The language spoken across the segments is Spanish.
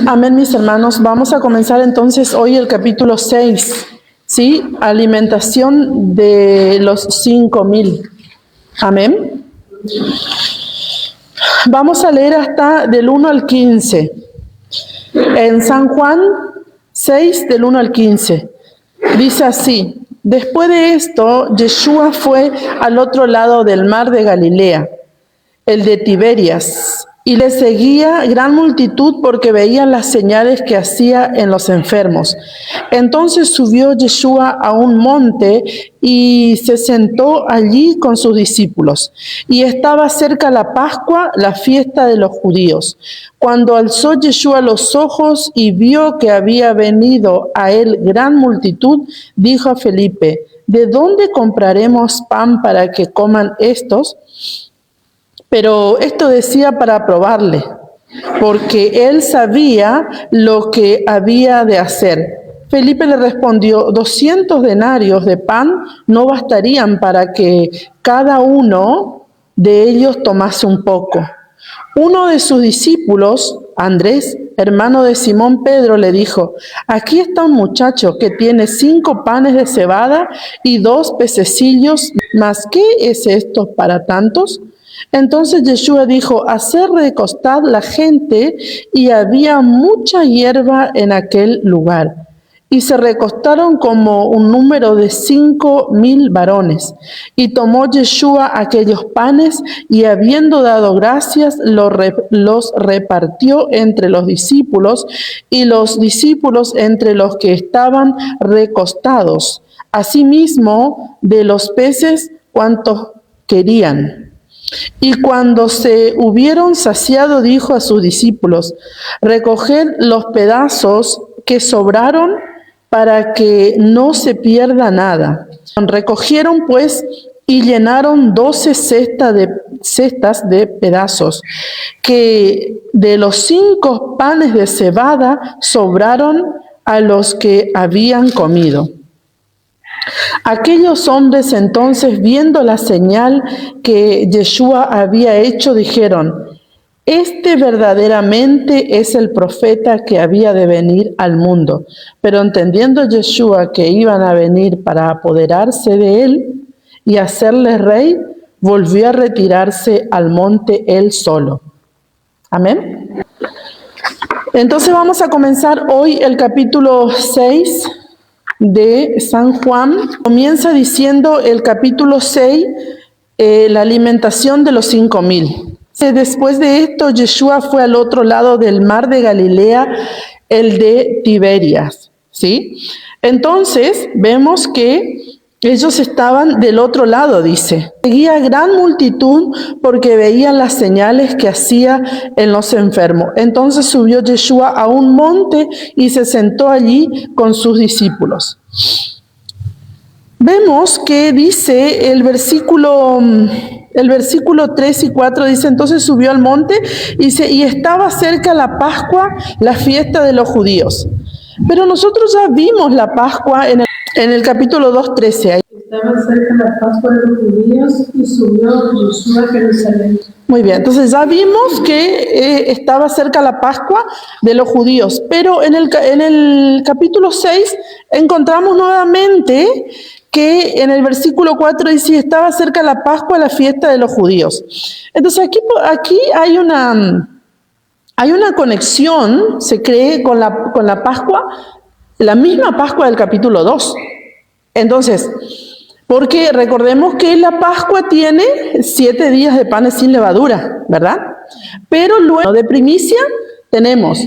Amén, mis hermanos. Vamos a comenzar entonces hoy el capítulo 6, ¿sí? Alimentación de los 5,000. Amén. Vamos a leer hasta del 1 al 15. En San Juan 6, del 1 al 15. Dice así: después de esto, Yeshua fue al otro lado del mar de Galilea, el de Tiberias, y le seguía gran multitud porque veían las señales que hacía en los enfermos. Entonces subió Yeshua a un monte y se sentó allí con sus discípulos. Y estaba cerca la Pascua, la fiesta de los judíos. Cuando alzó Yeshua los ojos y vio que había venido a él gran multitud, dijo a Felipe: ¿de dónde compraremos pan para que coman estos? Pero esto decía para probarle, porque él sabía lo que había de hacer. Felipe le respondió: 200 denarios de pan no bastarían para que cada uno de ellos tomase un poco. Uno de sus discípulos, Andrés, hermano de Simón Pedro, le dijo: aquí está un muchacho que tiene 5 panes de cebada y 2 pececillos, ¿mas qué es esto para tantos? Entonces Yeshua dijo: haced recostar la gente, y había mucha hierba en aquel lugar. Y se recostaron como un número de 5,000 varones. Y tomó Yeshua aquellos panes, y habiendo dado gracias, los repartió entre los discípulos, y los discípulos entre los que estaban recostados. Asimismo, de los peces cuantos querían. Y cuando se hubieron saciado, dijo a sus discípulos: recoged los pedazos que sobraron para que no se pierda nada. Recogieron pues y llenaron 12 cestas de pedazos, que de los 5 panes de cebada sobraron a los que habían comido. Aquellos hombres entonces, viendo la señal que Yeshua había hecho, dijeron: este verdaderamente es el profeta que había de venir al mundo. Pero entendiendo Yeshua que iban a venir para apoderarse de él y hacerle rey, volvió a retirarse al monte él solo. Amén. Entonces vamos a comenzar hoy el capítulo 6 de San Juan. Comienza diciendo el capítulo 6, la alimentación de los 5,000. Después de esto, Yeshua fue al otro lado del mar de Galilea, el de Tiberias, ¿sí? Entonces, vemos que ellos estaban del otro lado, dice. Seguía gran multitud porque veían las señales que hacía en los enfermos. Entonces subió Yeshua a un monte y se sentó allí con sus discípulos. Vemos que dice el versículo 3 y 4, dice: entonces subió al monte y estaba cerca la Pascua, la fiesta de los judíos. Pero nosotros ya vimos la Pascua en el capítulo 2:13. Estaba cerca la Pascua de los judíos y subió Yeshua a Jerusalén. Muy bien, entonces ya vimos que estaba cerca la Pascua de los judíos, pero en el capítulo 6 encontramos nuevamente que en el versículo 4 dice: estaba cerca la Pascua, la fiesta de los judíos. Entonces aquí hay una conexión, se cree, con la Pascua, la misma Pascua del capítulo 2. Entonces, porque recordemos que la Pascua tiene 7 días de panes sin levadura, ¿verdad? Pero luego de primicia tenemos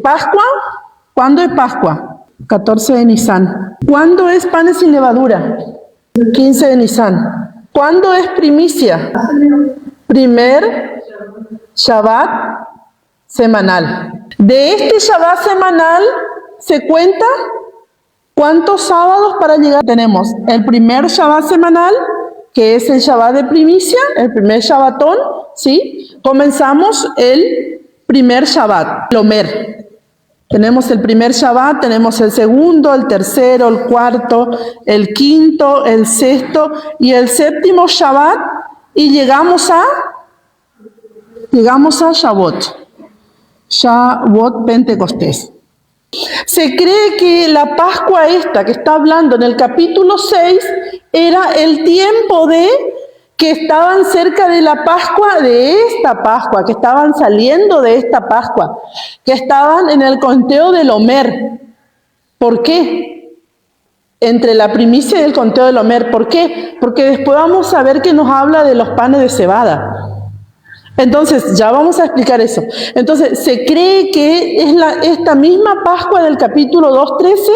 Pascua. ¿Cuándo es Pascua? 14 de Nisan. ¿Cuándo es panes sin levadura? 15 de Nisan. ¿Cuándo es primicia? Primer Shabbat semanal. De este Shabbat semanal se cuenta ¿cuántos sábados para llegar? Tenemos el primer Shabbat semanal, que es el Shabbat de primicia, el primer Shabbatón, ¿sí? Comenzamos el primer Shabbat, el Omer. Tenemos el primer Shabbat, tenemos el segundo, el tercero, el cuarto, el quinto, el sexto y el séptimo Shabbat, y llegamos a Shavuot. Shavuot, Pentecostés. Se cree que la Pascua esta que está hablando en el capítulo 6 era el tiempo de que estaban cerca de la Pascua, de esta Pascua, que estaban saliendo de esta Pascua, que estaban en el conteo del Omer. ¿Por qué? Entre la primicia y el conteo del Omer. ¿Por qué? Porque después vamos a ver que nos habla de los panes de cebada. Entonces, ya vamos a explicar eso. Entonces, se cree que es esta misma Pascua del capítulo 2:13,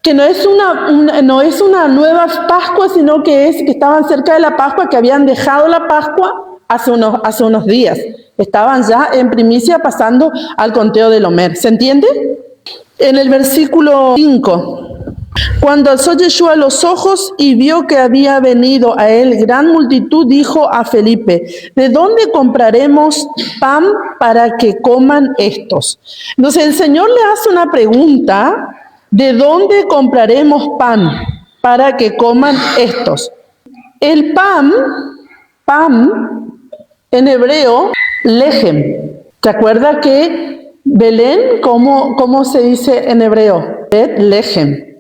que no es una nueva Pascua, sino que estaban cerca de la Pascua, que habían dejado la Pascua hace unos días. Estaban ya en primicia pasando al conteo del Omer. ¿Se entiende? En el versículo 5. Cuando alzó Yeshua los ojos y vio que había venido a él gran multitud, dijo a Felipe: ¿de dónde compraremos pan para que coman estos? Entonces el Señor le hace una pregunta: ¿de dónde compraremos pan para que coman estos? El pan en hebreo, lejem. ¿Te acuerdas que Belén, cómo se dice en hebreo? Bet lejem.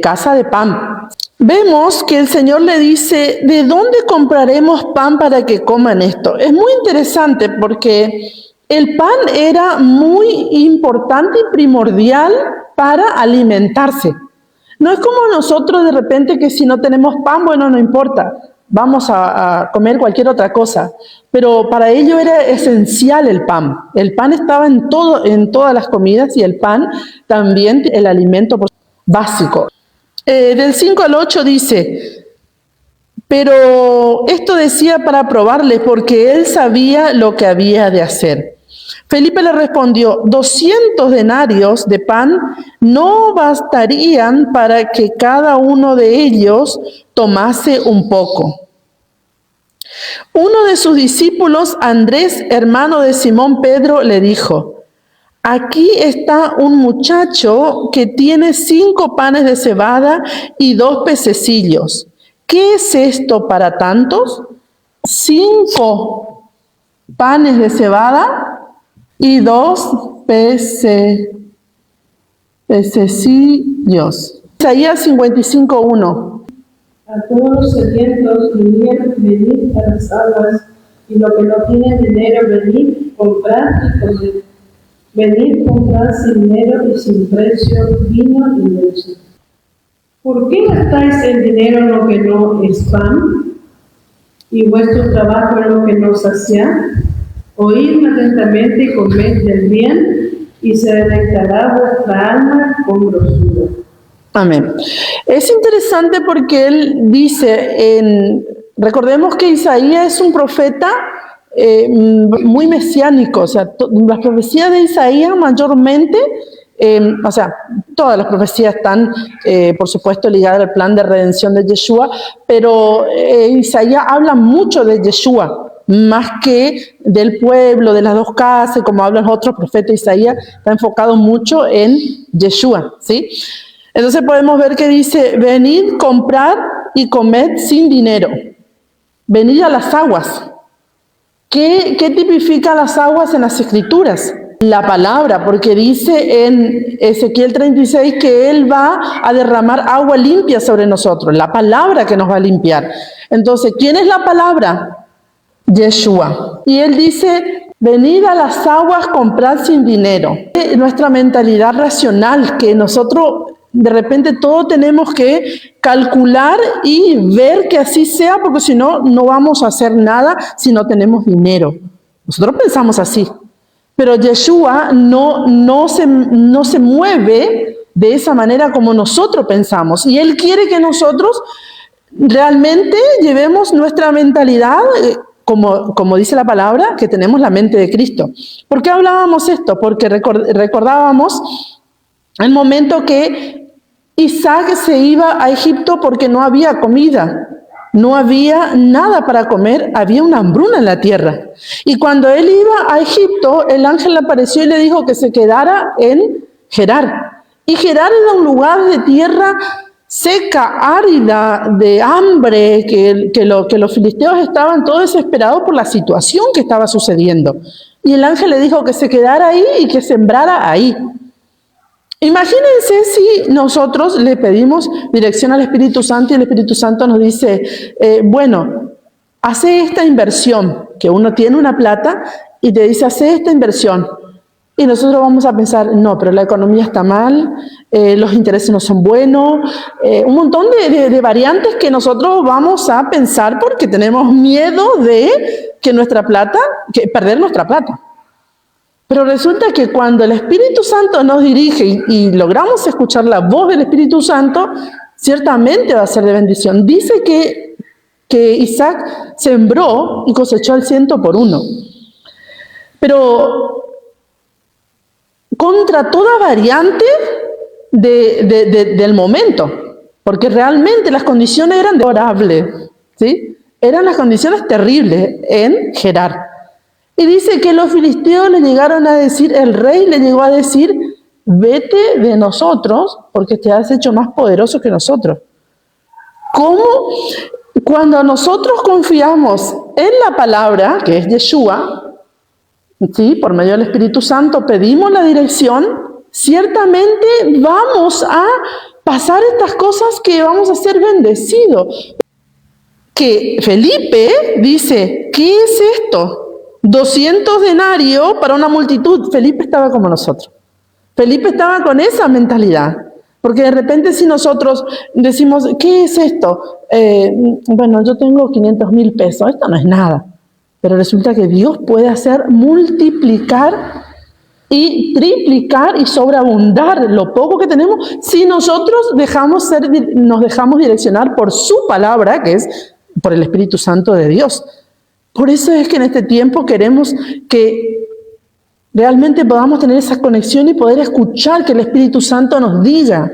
Casa de pan. Vemos que el Señor le dice: ¿de dónde compraremos pan para que coman esto? Es muy interesante porque el pan era muy importante y primordial para alimentarse. No es como nosotros de repente que si no tenemos pan, bueno, no importa, vamos a comer cualquier otra cosa. Pero para ello era esencial el pan. El pan estaba en todas las comidas, y el pan también el alimento básico. Del 5 al 8 dice: pero esto decía para probarle, porque él sabía lo que había de hacer. Felipe le respondió: 200 denarios de pan no bastarían para que cada uno de ellos tomase un poco. Uno de sus discípulos, Andrés, hermano de Simón Pedro, le dijo: aquí está un muchacho que tiene 5 panes de cebada y 2 pececillos. ¿Qué es esto para tantos? 5 panes de cebada y 2 pececillos. Isaías 55:1. A todos los sedientos venid a las aguas, y los que no tienen dinero, venid, comprad y comed. Venid, comprad sin dinero y sin precio vino y leche. ¿Por qué gastáis el dinero en lo que no es pan, y vuestro trabajo en lo que no sacia? Oídme atentamente y comed del bien, y se deleitará vuestra alma con grosura. Amén. Es interesante porque él dice, recordemos que Isaías es un profeta muy mesiánico, o sea, las profecías de Isaías mayormente, todas las profecías están, por supuesto, ligadas al plan de redención de Yeshua, pero Isaías habla mucho de Yeshua, más que del pueblo, de las 2 casas, como hablan otros profetas. Isaías está enfocado mucho en Yeshua, ¿sí? Entonces podemos ver que dice: venid, comprad y comed sin dinero. Venid a las aguas. ¿Qué tipifica las aguas en las Escrituras? La palabra, porque dice en Ezequiel 36 que Él va a derramar agua limpia sobre nosotros, la palabra que nos va a limpiar. Entonces, ¿quién es la palabra? Yeshua. Y Él dice: venid a las aguas, comprad sin dinero. Nuestra mentalidad racional, que nosotros de repente todo tenemos que calcular y ver que así sea, porque si no, no vamos a hacer nada si no tenemos dinero. Nosotros pensamos así, pero Yeshua no se mueve de esa manera como nosotros pensamos, y Él quiere que nosotros realmente llevemos nuestra mentalidad, como dice la palabra, que tenemos la mente de Cristo. ¿Por qué hablábamos esto? Porque recordábamos el momento que Isaac se iba a Egipto porque no había comida, no había nada para comer, había una hambruna en la tierra. Y cuando él iba a Egipto, el ángel le apareció y le dijo que se quedara en Gerar. Y Gerar era un lugar de tierra seca, árida, de hambre, que los filisteos estaban todos desesperados por la situación que estaba sucediendo. y el ángel le dijo que se quedara ahí y que sembrara ahí. Imagínense si nosotros le pedimos dirección al Espíritu Santo y el Espíritu Santo nos dice, bueno, hace esta inversión, que uno tiene una plata y te dice, hace esta inversión. Y nosotros vamos a pensar, no, pero la economía está mal, los intereses no son buenos, un montón de variantes que nosotros vamos a pensar porque tenemos miedo de que perder nuestra plata. Pero resulta que cuando el Espíritu Santo nos dirige y logramos escuchar la voz del Espíritu Santo, ciertamente va a ser de bendición. Dice que Isaac sembró y cosechó al 100%. Pero contra toda variante del momento, porque realmente las condiciones eran deplorables, ¿sí? Eran las condiciones terribles en Gerar. Y dice que los filisteos le llegaron a decir, el rey le llegó a decir, vete de nosotros porque te has hecho más poderoso que nosotros. ¿Cómo? Cuando nosotros confiamos en la palabra, que es Yeshua, ¿sí? Por medio del Espíritu Santo pedimos la dirección, ciertamente vamos a pasar estas cosas que vamos a ser bendecidos. Que Felipe dice, ¿qué es esto? 200 denarios para una multitud. Felipe estaba como nosotros. Felipe estaba con esa mentalidad. Porque de repente si nosotros decimos, ¿qué es esto? Bueno, yo tengo 500,000 pesos. Esto no es nada. Pero resulta que Dios puede hacer multiplicar y triplicar y sobreabundar lo poco que tenemos si nosotros nos dejamos direccionar por su palabra, que es por el Espíritu Santo de Dios. Por eso es que en este tiempo queremos que realmente podamos tener esa conexión y poder escuchar que el Espíritu Santo nos diga,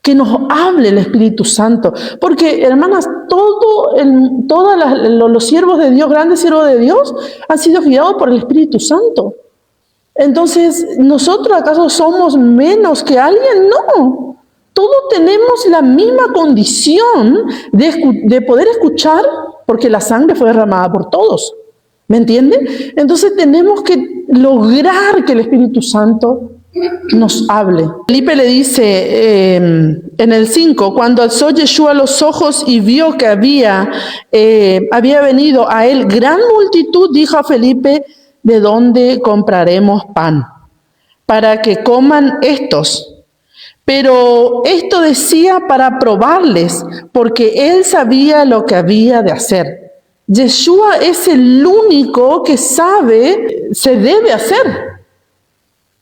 que nos hable el Espíritu Santo. Porque, hermanas, todos los siervos de Dios, grandes siervos de Dios, han sido guiados por el Espíritu Santo. Entonces, ¿nosotros acaso somos menos que alguien? No. Todos tenemos la misma condición de poder escuchar, porque la sangre fue derramada por todos. ¿Me entienden? Entonces tenemos que lograr que el Espíritu Santo nos hable. Felipe le dice en el 5, cuando alzó Yeshua los ojos y vio que había venido a él gran multitud, dijo a Felipe, ¿de dónde compraremos pan para que coman estos? Pero esto decía para probarles, porque él sabía lo que había de hacer. Yeshua es el único que sabe, se debe hacer.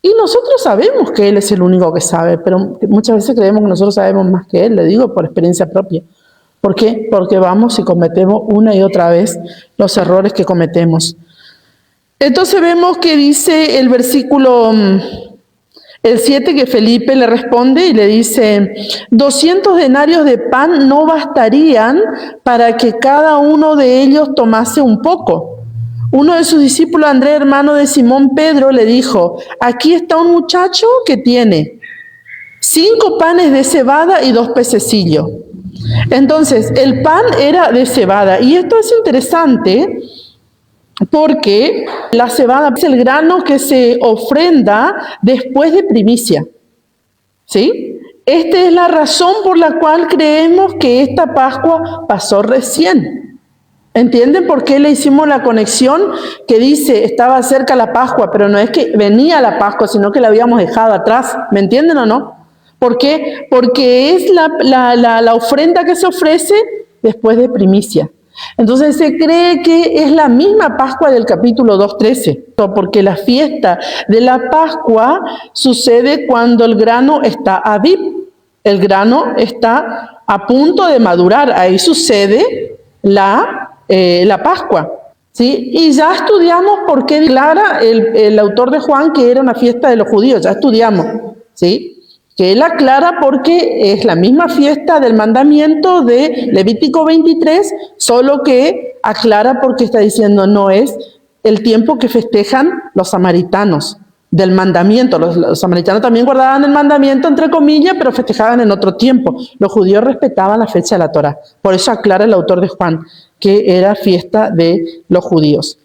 Y nosotros sabemos que Él es el único que sabe, pero muchas veces creemos que nosotros sabemos más que Él, le digo por experiencia propia. ¿Por qué? Porque vamos y cometemos una y otra vez los errores que cometemos. Entonces vemos que dice el versículo el 7, que Felipe le responde y le dice, 200 denarios de pan no bastarían para que cada uno de ellos tomase un poco. Uno de sus discípulos, Andrés, hermano de Simón Pedro, le dijo, aquí está un muchacho que tiene 5 panes de cebada y 2 pececillos. Entonces, el pan era de cebada. Y esto es interesante porque la cebada es el grano que se ofrenda después de primicia. ¿Sí? Esta es la razón por la cual creemos que esta Pascua pasó recién. ¿Entienden por qué le hicimos la conexión que dice estaba cerca la Pascua, pero no es que venía la Pascua, sino que la habíamos dejado atrás? ¿Me entienden o no? ¿Por qué? Porque es la ofrenda que se ofrece después de primicia. Entonces se cree que es la misma Pascua del capítulo 2:13, porque la fiesta de la Pascua sucede cuando el grano está aviv, el grano está a punto de madurar, ahí sucede la Pascua, ¿sí? Y ya estudiamos por qué declara el autor de Juan que era una fiesta de los judíos, ya estudiamos, ¿sí? Que él aclara porque es la misma fiesta del mandamiento de Levítico 23, solo que aclara porque está diciendo no es el tiempo que festejan los samaritanos del mandamiento. Los samaritanos también guardaban el mandamiento, entre comillas, pero festejaban en otro tiempo. Los judíos respetaban la fecha de la Torá. Por eso aclara el autor de Juan que era fiesta de los judíos.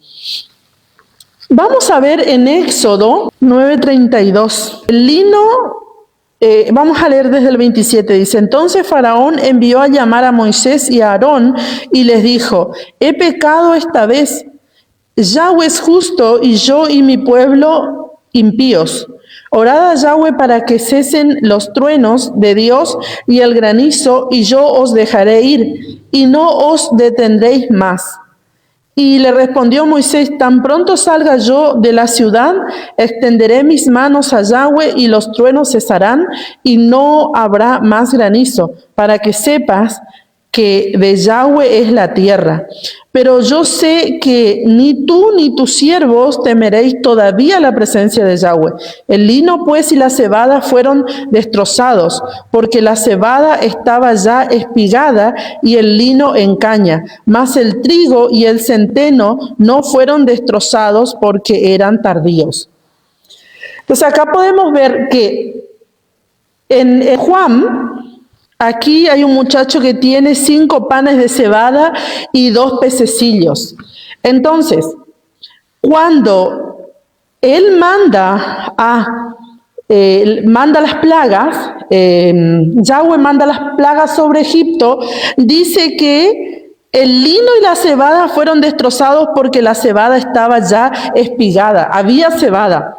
Vamos a ver en Éxodo 9:32. El lino, vamos a leer desde el 27. Dice, entonces Faraón envió a llamar a Moisés y a Aarón y les dijo, he pecado esta vez. Yahweh es justo y yo y mi pueblo impíos. Orad a Yahweh para que cesen los truenos de Dios y el granizo, y yo os dejaré ir, y no os detendréis más. Y le respondió Moisés, tan pronto salga yo de la ciudad, extenderé mis manos a Yahweh y los truenos cesarán y no habrá más granizo, para que sepas que de Yahweh es la tierra. Pero yo sé que ni tú ni tus siervos temeréis todavía la presencia de Yahweh. El lino pues y la cebada fueron destrozados, porque la cebada estaba ya espigada y el lino en caña, mas el trigo y el centeno no fueron destrozados porque eran tardíos. Entonces acá podemos ver que en Juan, aquí hay un muchacho que tiene 5 panes de cebada y 2 pececillos. Entonces, cuando él manda las plagas, Yahweh manda las plagas sobre Egipto, dice que el lino y la cebada fueron destrozados porque la cebada estaba ya espigada, había cebada.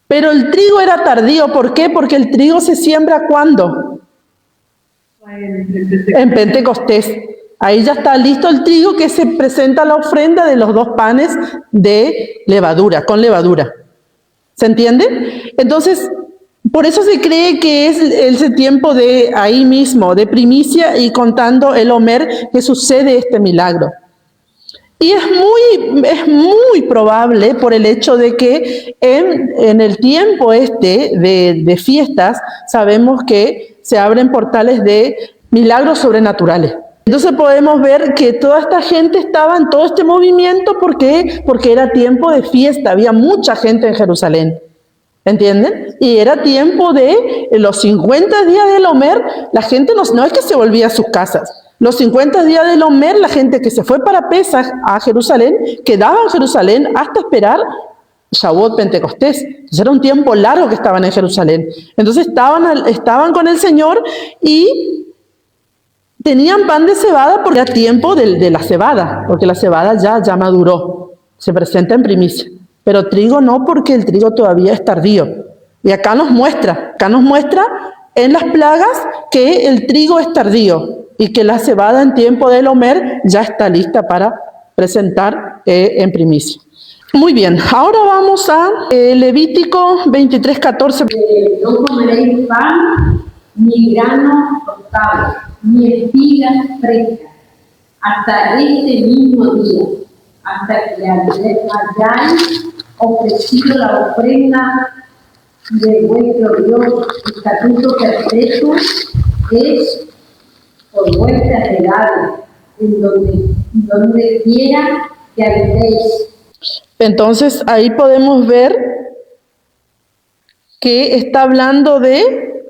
Pero el trigo era tardío, ¿por qué? Porque el trigo se siembra ¿cuándo? En Pentecostés. Ahí ya está listo el trigo que se presenta a la ofrenda de los 2 panes de levadura, con levadura. ¿Se entiende? Entonces, por eso se cree que es ese tiempo de ahí mismo, de primicia y contando el Omer que sucede este milagro. Y es muy probable por el hecho de que en el tiempo de fiestas sabemos que se abren portales de milagros sobrenaturales. Entonces podemos ver que toda esta gente estaba en todo este movimiento porque era tiempo de fiesta, había mucha gente en Jerusalén. ¿Entienden? Y era tiempo de los 50 días del Omer, la gente no es que se volvía a sus casas. Los 50 días del Omer, la gente que se fue para Pesaj a Jerusalén, quedaba en Jerusalén hasta esperar Shavuot, Pentecostés. Entonces era un tiempo largo que estaban en Jerusalén. Entonces estaban con el Señor y tenían pan de cebada porque era tiempo de la cebada, porque la cebada ya maduró, se presenta en primicia. Pero trigo no, porque el trigo todavía es tardío. Y acá nos muestra en las plagas que el trigo es tardío y que la cebada en tiempo del Omer ya está lista para presentar en primicia. Muy bien, ahora vamos a Levítico 23:14. No comeréis pan, ni grano tostado, ni espigas frescas, hasta este mismo día, hasta que hayáis ofrecido la ofrenda de vuestro Dios. Estatuto perpetuo es por vuestras edades, en donde quiera que habitéis. Entonces ahí podemos ver que está hablando de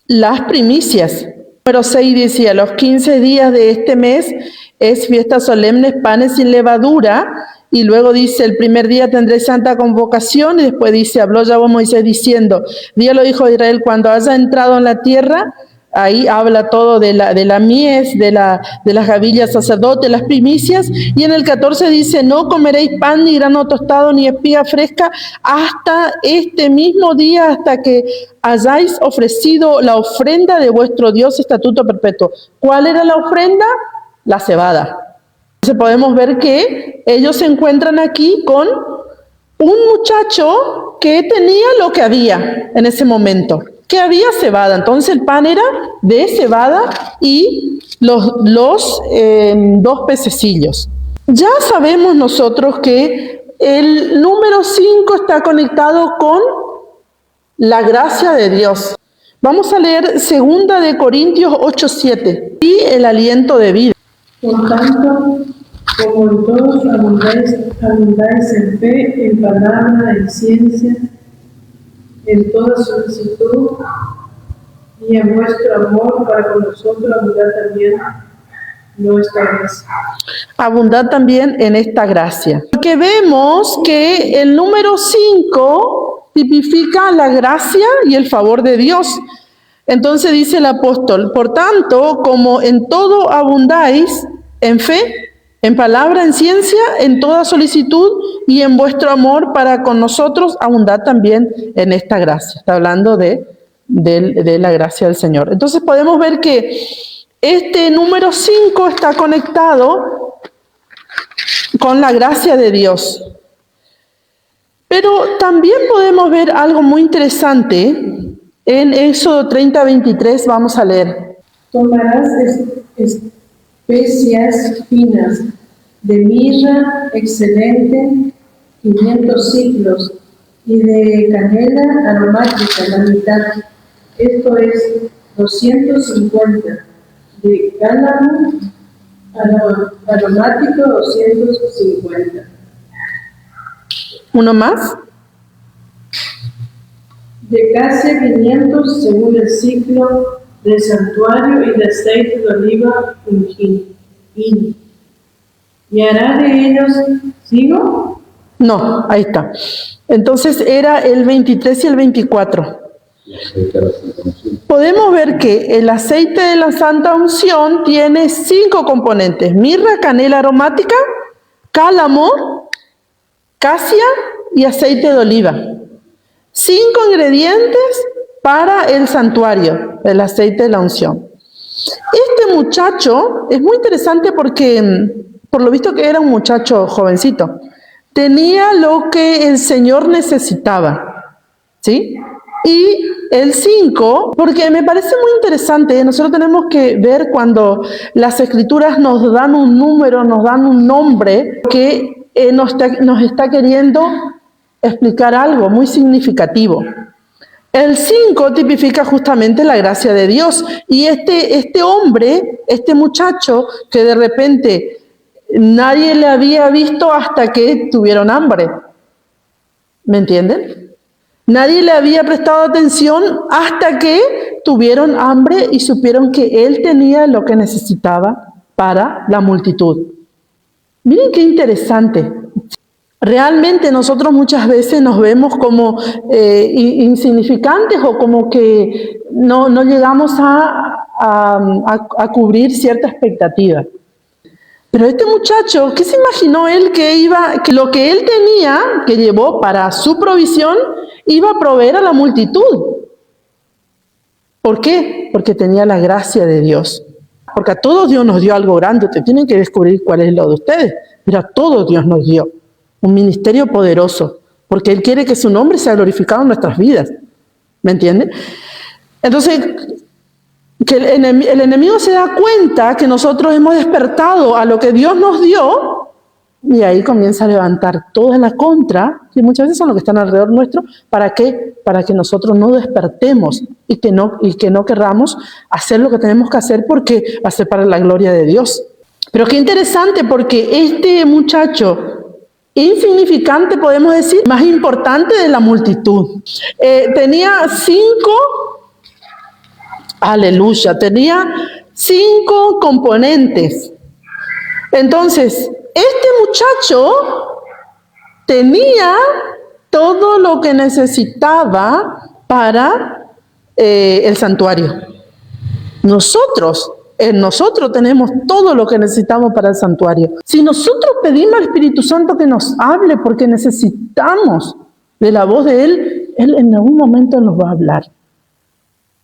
las primicias. Número 6 dice, a los 15 días de este mes es fiesta solemne, panes sin levadura. Y luego dice, el primer día tendréis santa convocación. Y después dice, habló Yahweh Moisés diciendo, dígalo hijo de Israel, cuando haya entrado en la tierra. Ahí habla todo de la mies, de las gavillas sacerdotes, las primicias. Y en el 14 dice, no comeréis pan, ni grano tostado, ni espiga fresca, hasta este mismo día, hasta que hayáis ofrecido la ofrenda de vuestro Dios, estatuto perpetuo. ¿Cuál era la ofrenda? La cebada. Entonces podemos ver que ellos se encuentran aquí con un muchacho que tenía lo que había en ese momento. Que había cebada, entonces el pan era de cebada y los 2 pececillos. Ya sabemos nosotros que el número 5 está conectado con la gracia de Dios. Vamos a leer 2 Corintios 8:7 y el aliento de vida. Por tanto, como en todos abundáis en fe, en palabra, en ciencia, en toda solicitud, y en vuestro amor para con nosotros abundar también no establece. Abundad también en esta gracia. Porque vemos que el número 5 tipifica la gracia y el favor de Dios. Entonces dice el apóstol, por tanto, como en todo abundáis, en fe, en palabra, en ciencia, en toda solicitud y en vuestro amor para con nosotros, abundad también en esta gracia. Está hablando de la gracia del Señor. Entonces podemos ver que este número 5 está conectado con la gracia de Dios. Pero también podemos ver algo muy interesante en Éxodo 30:23. Vamos a leer. Tomarás especias finas de mirra excelente, 500 ciclos, y de canela aromática, la mitad, esto es 250, de cálamo aromático 250. ¿Uno más? De casi 500 según el ciclo del santuario y de aceite de oliva ungido. Y hará de ellos, ¿sigo? No, ahí está. Entonces era el 23 y el 24. Podemos ver que el aceite de la Santa Unción tiene 5 componentes: mirra, canela aromática, cálamo, casia y aceite de oliva. 5 ingredientes para el santuario, el aceite de la unción. Este muchacho es muy interesante porque, por lo visto que era un muchacho jovencito, tenía lo que el Señor necesitaba, ¿sí? Y el 5, porque me parece muy interesante, nosotros tenemos que ver cuando las Escrituras nos dan un número, nos dan un nombre que nos está queriendo explicar algo muy significativo. El 5 tipifica justamente la gracia de Dios. Y este hombre, este muchacho, que de repente nadie le había visto hasta que tuvieron hambre. ¿Me entienden? Nadie le había prestado atención hasta que tuvieron hambre y supieron que él tenía lo que necesitaba para la multitud. Miren qué interesante. Realmente nosotros muchas veces nos vemos como insignificantes o como que no llegamos a cubrir cierta expectativa. Pero este muchacho, ¿qué se imaginó él que lo que él tenía, que llevó para su provisión, iba a proveer a la multitud? ¿Por qué? Porque tenía la gracia de Dios. Porque a todos Dios nos dio algo grande. Ustedes tienen que descubrir cuál es lo de ustedes. Pero a todos Dios nos dio un ministerio poderoso, porque Él quiere que su nombre sea glorificado en nuestras vidas. ¿Me entienden? Entonces, que el enemigo se da cuenta que nosotros hemos despertado a lo que Dios nos dio, y ahí comienza a levantar toda la contra, que muchas veces son los que están alrededor nuestro. ¿Para qué? Para que nosotros no despertemos y que no querramos hacer lo que tenemos que hacer, porque va a ser para la gloria de Dios. Pero qué interesante, porque este muchacho insignificante, podemos decir, más importante de la multitud, tenía 5 componentes. Entonces, este muchacho tenía todo lo que necesitaba para el santuario. Nosotros tenemos todo lo que necesitamos para el santuario. Si nosotros pedimos al Espíritu Santo que nos hable porque necesitamos de la voz de Él, Él en algún momento nos va a hablar.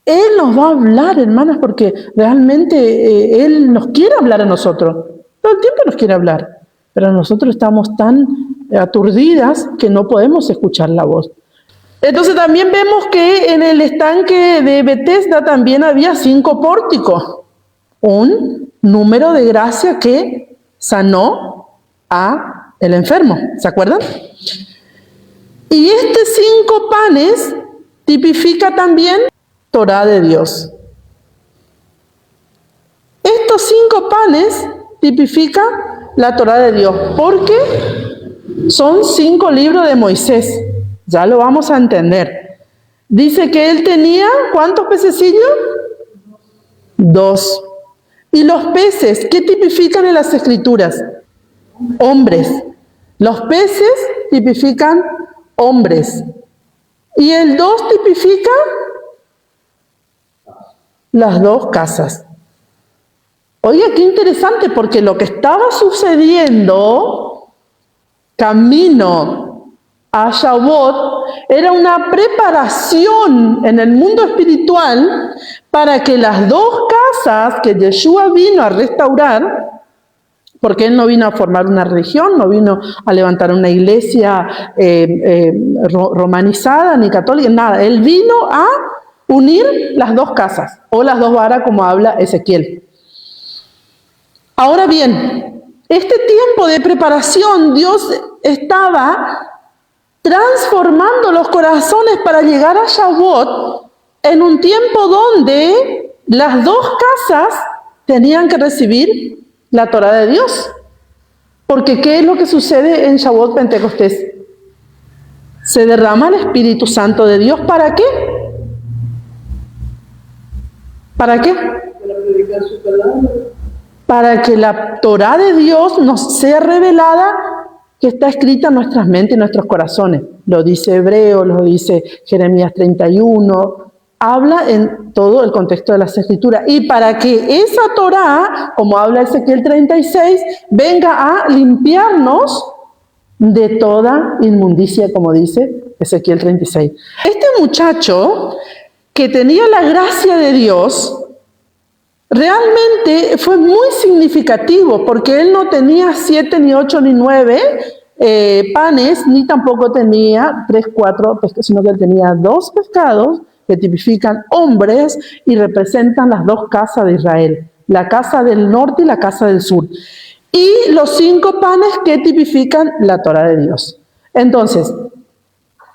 Él nos va a hablar, hermanas, porque realmente Él nos quiere hablar a nosotros. Todo el tiempo nos quiere hablar, pero nosotros estamos tan aturdidas que no podemos escuchar la voz. Entonces también vemos que en el estanque de Betesda también había 5 pórticos. Un número de gracia que sanó a el enfermo, ¿se acuerdan? Y 5 panes tipifica también Torá de Dios. Estos 5 panes tipifica la Torá de Dios, porque son 5 libros de Moisés. Ya lo vamos a entender. Dice que él tenía, ¿cuántos pececillos? 2. Y los peces, ¿qué tipifican en las Escrituras? Hombres. Los peces tipifican hombres. Y el 2 tipifica las 2 casas. Oiga, qué interesante, porque lo que estaba sucediendo camino a Shavuot era una preparación en el mundo espiritual para que las 2 casas que Yeshua vino a restaurar, porque Él no vino a formar una religión, no vino a levantar una iglesia romanizada ni católica, nada. Él vino a unir las 2 casas, o las 2 varas como habla Ezequiel. Ahora bien, este tiempo de preparación, Dios estaba transformando los corazones para llegar a Shavuot en un tiempo donde las 2 casas tenían que recibir la Torá de Dios. Porque ¿qué es lo que sucede en Shavuot Pentecostés? Se derrama el Espíritu Santo de Dios. ¿Para qué? ¿Para qué? Para predicar su palabra. Para que la Torá de Dios nos sea revelada, que está escrita en nuestras mentes y nuestros corazones. Lo dice Hebreos, lo dice Jeremías 31, habla en todo el contexto de las Escrituras. Y para que esa Torá, como habla Ezequiel 36, venga a limpiarnos de toda inmundicia, como dice Ezequiel 36. Este muchacho que tenía la gracia de Dios, realmente fue muy significativo, porque él no tenía 7, ni 8, ni 9 panes, ni tampoco tenía 3, 4 pescados, sino que él tenía 2 pescados que tipifican hombres y representan las 2 casas de Israel, la casa del norte y la casa del sur, y los 5 panes que tipifican la Torá de Dios. Entonces,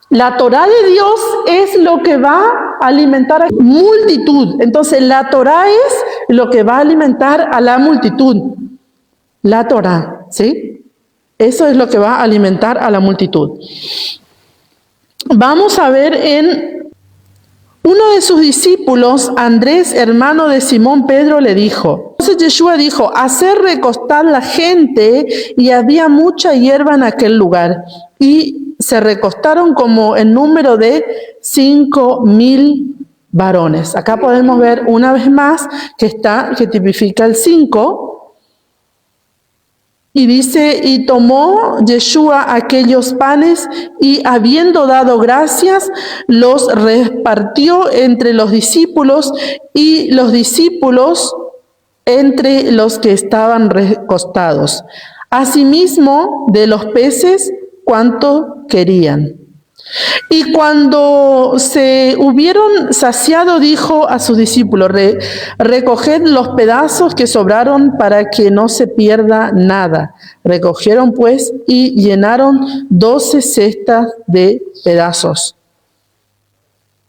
la Torá de Dios es lo que va a alimentar a la multitud. Entonces, la Torá es lo que va a alimentar a la multitud. La Torá, ¿sí? Eso es lo que va a alimentar a la multitud. Vamos a ver en uno de sus discípulos, Andrés, hermano de Simón Pedro, le dijo. Entonces Yeshua dijo, hacer recostar la gente, y había mucha hierba en aquel lugar. Y se recostaron como en número de 5,000 varones. Acá podemos ver una vez más que tipifica el 5. Y dice, y tomó Yeshua aquellos panes, y habiendo dado gracias, los repartió entre los discípulos, y los discípulos entre los que estaban recostados. Asimismo, de los peces, cuanto querían. Y cuando se hubieron saciado, dijo a sus discípulos, recoged los pedazos que sobraron para que no se pierda nada. Recogieron pues y llenaron 12 cestas de pedazos,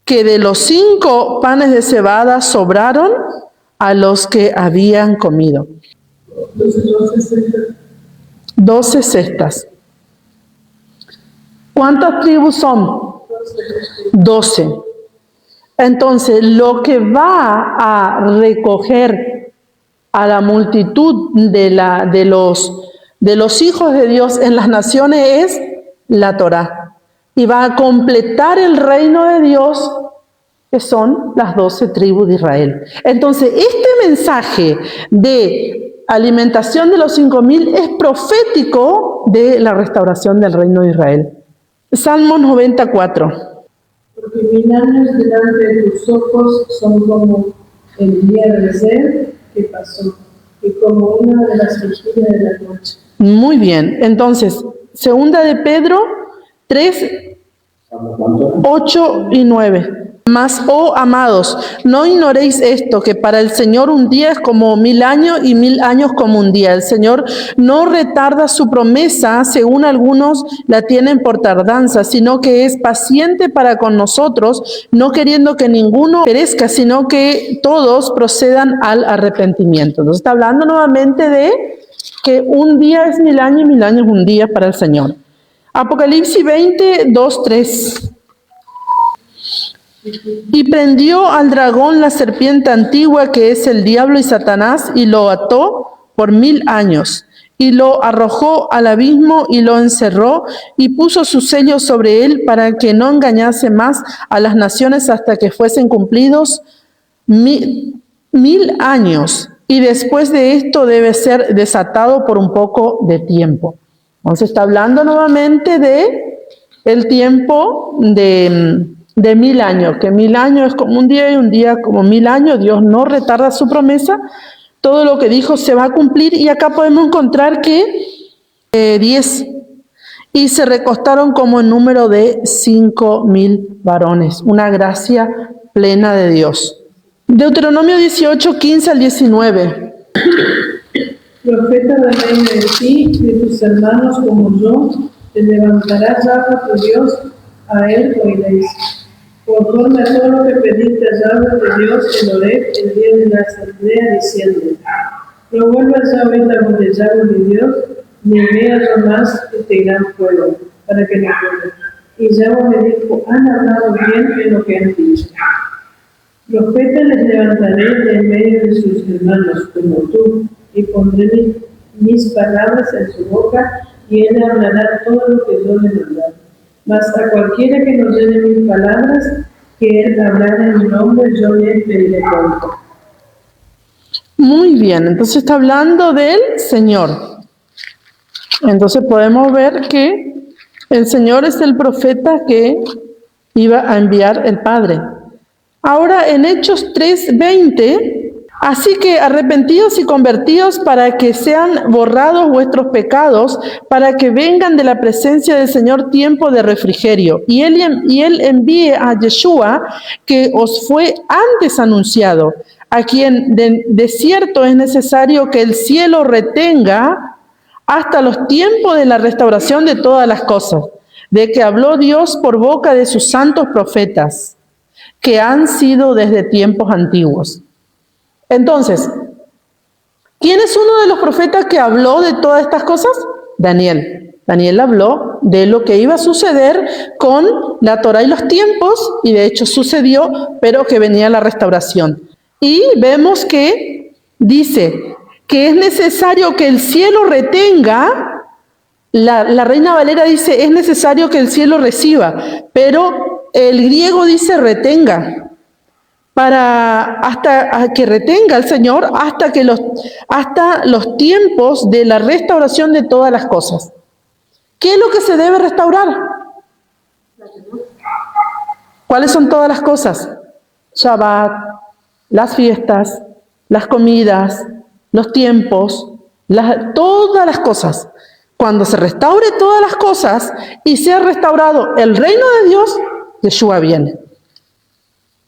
que de los 5 panes de cebada sobraron a los que habían comido. 12 cestas. ¿Cuántas tribus son? 12. Entonces, lo que va a recoger a la multitud de los hijos de Dios en las naciones es la Torá. Y va a completar el reino de Dios, que son las 12 tribus de Israel. Entonces, este mensaje de alimentación de los 5,000 es profético de la restauración del reino de Israel. Salmo 94. Porque 1000 años delante de tus ojos son como el día de ayer que pasó, y como una de las vigilias de la noche. Muy bien. Entonces, segunda de Pedro 3, 8 y 9. Mas, oh amados, no ignoréis esto, que para el Señor un día es como 1000 años, y 1000 años como un día. El Señor no retarda su promesa, según algunos la tienen por tardanza, sino que es paciente para con nosotros, no queriendo que ninguno perezca, sino que todos procedan al arrepentimiento. Entonces está hablando nuevamente de que un día es 1000 años, y 1000 años es un día para el Señor. Apocalipsis 20, 2, 3. Y prendió al dragón, la serpiente antigua, que es el diablo y Satanás, y lo ató por 1000 años. Y lo arrojó al abismo y lo encerró y puso su sello sobre él para que no engañase más a las naciones hasta que fuesen cumplidos 1000 años. Y después de esto debe ser desatado por un poco de tiempo. Entonces está hablando nuevamente de el tiempo de 1000 años, que 1000 años es como un día como 1000 años. Dios no retarda su promesa. Todo lo que dijo se va a cumplir, y acá podemos encontrar que 10, y se recostaron como en número de 5000 varones, una gracia plena de Dios. Deuteronomio 18, 15 al 19. Profeta de medio de ti, de tus hermanos como yo, te levantarás Yahweh tu Dios, a él oiréis. Conforme a todo lo que pediste a Yahweh tu Dios en Horeb el día de la asamblea, diciendo: no vuelvas a oír la voz de Yahweh mi Dios, ni veas jamás este gran fuego, para que no mueras. Y Yahweh me dijo: han hablado bien en lo que han dicho. Profeta les levantaré de en medio de sus hermanos, como tú, y pondré mis palabras en su boca, y él hablará todo lo que yo le mandare. Mas a cualquiera que no llene mis palabras, que él hablara en mi nombre, yo le pediré cuenta. Muy bien, entonces está hablando del Señor. Entonces podemos ver que el Señor es el profeta que iba a enviar el Padre. Ahora en Hechos 3:20, así que arrepentidos y convertidos para que sean borrados vuestros pecados, para que vengan de la presencia del Señor tiempo de refrigerio. Y él envíe a Yeshua, que os fue antes anunciado, a quien de cierto es necesario que el cielo retenga hasta los tiempos de la restauración de todas las cosas, de que habló Dios por boca de sus santos profetas, que han sido desde tiempos antiguos. Entonces, ¿quién es uno de los profetas que habló de todas estas cosas? Daniel. Daniel habló de lo que iba a suceder con la Torá y los tiempos, y de hecho sucedió, pero que venía la restauración. Y vemos que dice que es necesario que el cielo retenga, la Reina Valera dice es necesario que el cielo reciba, pero el griego dice retenga, hasta que retenga el Señor hasta los tiempos de la restauración de todas las cosas. ¿Qué es lo que se debe restaurar? ¿Cuáles son todas las cosas? Shabbat, las fiestas, las comidas, los tiempos, todas las cosas. Cuando se restaure todas las cosas y sea restaurado el reino de Dios, Yeshua viene.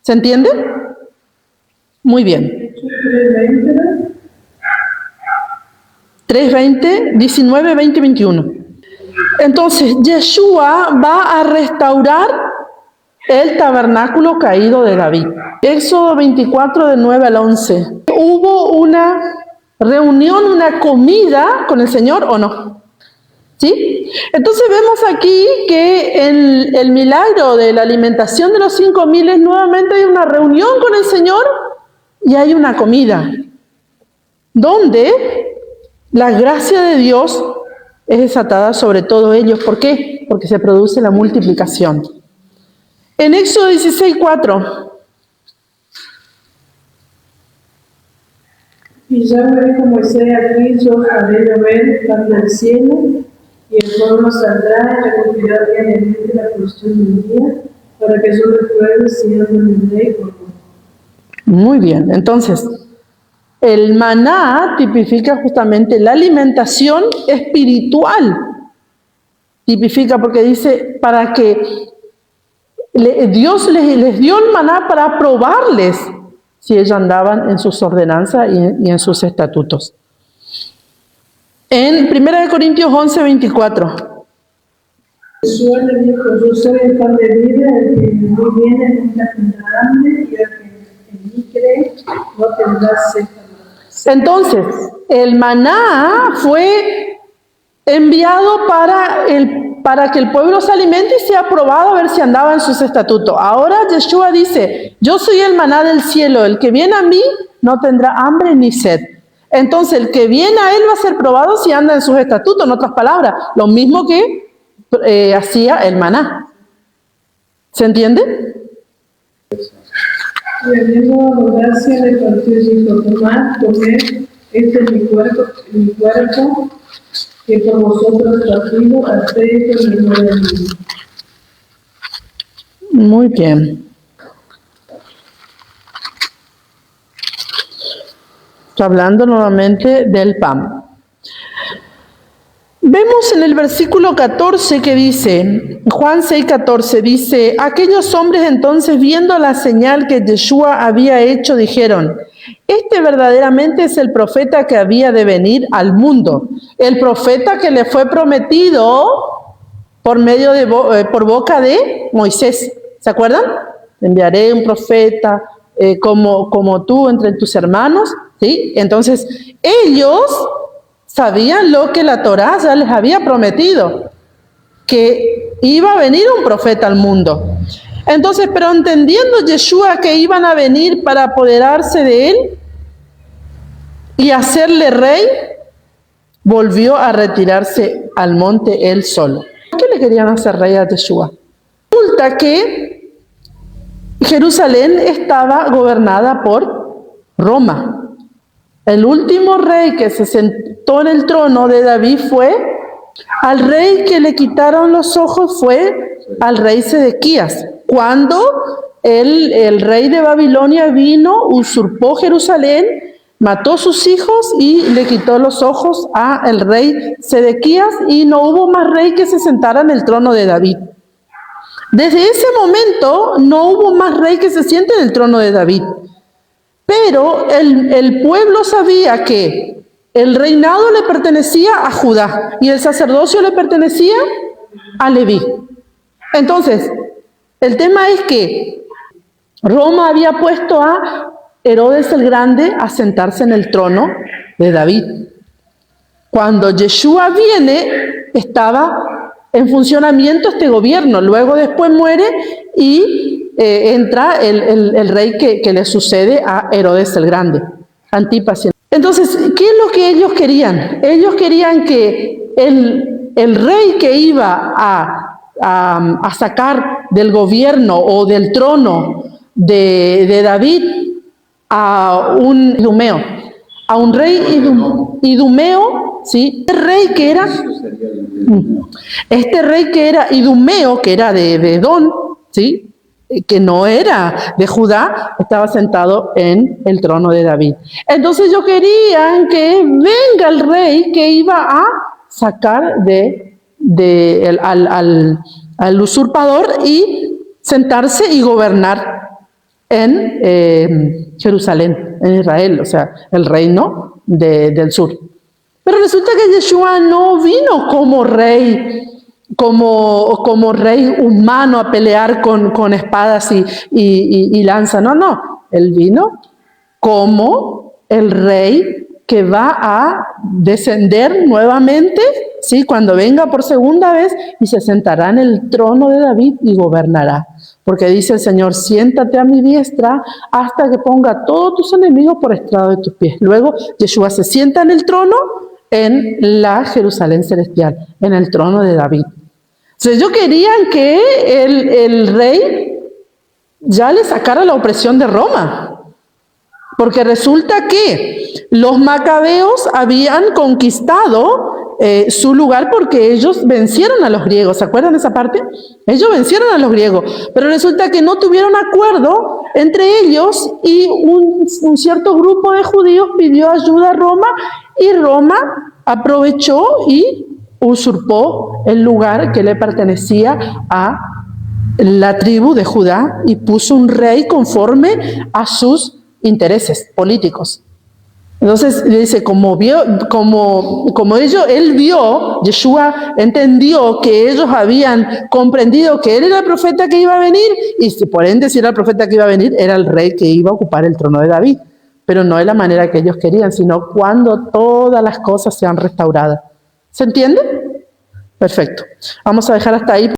¿Se entiende? Muy bien. 3:20, 19, 20, 21. Entonces, Yeshua va a restaurar el tabernáculo caído de David. Éxodo 24, de 9 al 11. ¿Hubo una reunión, una comida con el Señor o no? ¿Sí? Entonces vemos aquí que en el milagro de la alimentación de los 5000 nuevamente hay una reunión con el Señor y hay una comida, donde la gracia de Dios es desatada sobre todos ellos. ¿Por qué? Porque se produce la multiplicación. En Éxodo 16:4. Y Yahweh dijo a Moisés: aquí yo haré llover pan del cielo, y el pueblo saldrá y recogirá diariamente la porción del día, para que yo recuerde siendo mi rey por mí. Muy bien, entonces, el maná tipifica justamente la alimentación espiritual. Tipifica porque dice para que Dios les dio el maná para probarles si ellos andaban en sus ordenanzas y en sus estatutos. En 1 Corintios 11:24. Jesús le dijo: yo soy el pan de vida, el que en mí viene nunca tendrá hambre, y el que en mí cree no tendrá sed jamás. Entonces, el maná fue enviado para que el pueblo se alimente y sea probado a ver si andaba en sus estatutos. Ahora Yeshua dice, yo soy el maná del cielo, el que viene a mí no tendrá hambre ni sed. Entonces el que viene a él va a ser probado si anda en sus estatutos, en otras palabras, lo mismo que hacía el maná. ¿Se entiende? Y habiendo dado gracia, le partió y dijo, tomad, comed, este es mi cuerpo que por vosotros partido, haced esto en memoria de mí. Muy bien. Está hablando nuevamente del pan. Vemos en el versículo 14 que dice, Juan 6:14, dice, aquellos hombres entonces viendo la señal que Yeshua había hecho, dijeron, este verdaderamente es el profeta que había de venir al mundo, el profeta que le fue prometido por boca de Moisés. ¿Se acuerdan? Enviaré un profeta como tú entre tus hermanos, ¿sí? Entonces, ellos sabían lo que la Torá ya les había prometido, que iba a venir un profeta al mundo. Entonces, pero entendiendo Yeshua que iban a venir para apoderarse de él y hacerle rey, volvió a retirarse al monte él solo. ¿Por qué le querían hacer rey a Yeshua? Resulta que Jerusalén estaba gobernada por Roma. El último rey que se sentó en el trono de David al rey que le quitaron los ojos fue al rey Sedequías. Cuando el rey de Babilonia vino, usurpó Jerusalén, mató a sus hijos y le quitó los ojos al rey Sedequías, y no hubo más rey que se sentara en el trono de David. Desde ese momento no hubo más rey que se siente en el trono de David. Pero el pueblo sabía que el reinado le pertenecía a Judá y el sacerdocio le pertenecía a Leví. Entonces, el tema es que Roma había puesto a Herodes el Grande a sentarse en el trono de David. Cuando Yeshua viene, estaba en funcionamiento este gobierno. Luego después muere y entra el rey que le sucede a Herodes el Grande, Antipas. Entonces, ¿qué es lo que ellos querían? Ellos querían que el rey que iba a sacar del gobierno o del trono de David a un idumeo, a un rey idumeo, ¿sí? Este rey que era idumeo, que era de Edom, ¿sí? Que no era de Judá, estaba sentado en el trono de David. Entonces ellos querían que venga el rey que iba a sacar al usurpador y sentarse y gobernar en Jerusalén, en Israel, o sea, el reino del sur. Pero resulta que Yeshua no vino como rey, como rey humano a pelear con espadas y lanza. No. Él vino como el rey que va a descender nuevamente, ¿sí? Cuando venga por segunda vez y se sentará en el trono de David y gobernará. Porque dice el Señor, siéntate a mi diestra hasta que ponga todos tus enemigos por estrado de tus pies. Luego Yeshua se sienta en el trono en la Jerusalén celestial, en el trono de David. Entonces ellos querían que el rey ya le sacara la opresión de Roma, porque resulta que los macabeos habían conquistado su lugar porque ellos vencieron a los griegos. ¿Se acuerdan de esa parte? Ellos vencieron a los griegos, pero resulta que no tuvieron acuerdo entre ellos y un cierto grupo de judíos pidió ayuda a Roma y Roma aprovechó y usurpó el lugar que le pertenecía a la tribu de Judá y puso un rey conforme a sus intereses políticos. Entonces dice, él vio, Yeshua entendió que ellos habían comprendido que él era el profeta que iba a venir, y por ende, si era el profeta que iba a venir, era el rey que iba a ocupar el trono de David, pero no de la manera que ellos querían, sino cuando todas las cosas sean restauradas. ¿Se entiende? Perfecto. Vamos a dejar hasta ahí.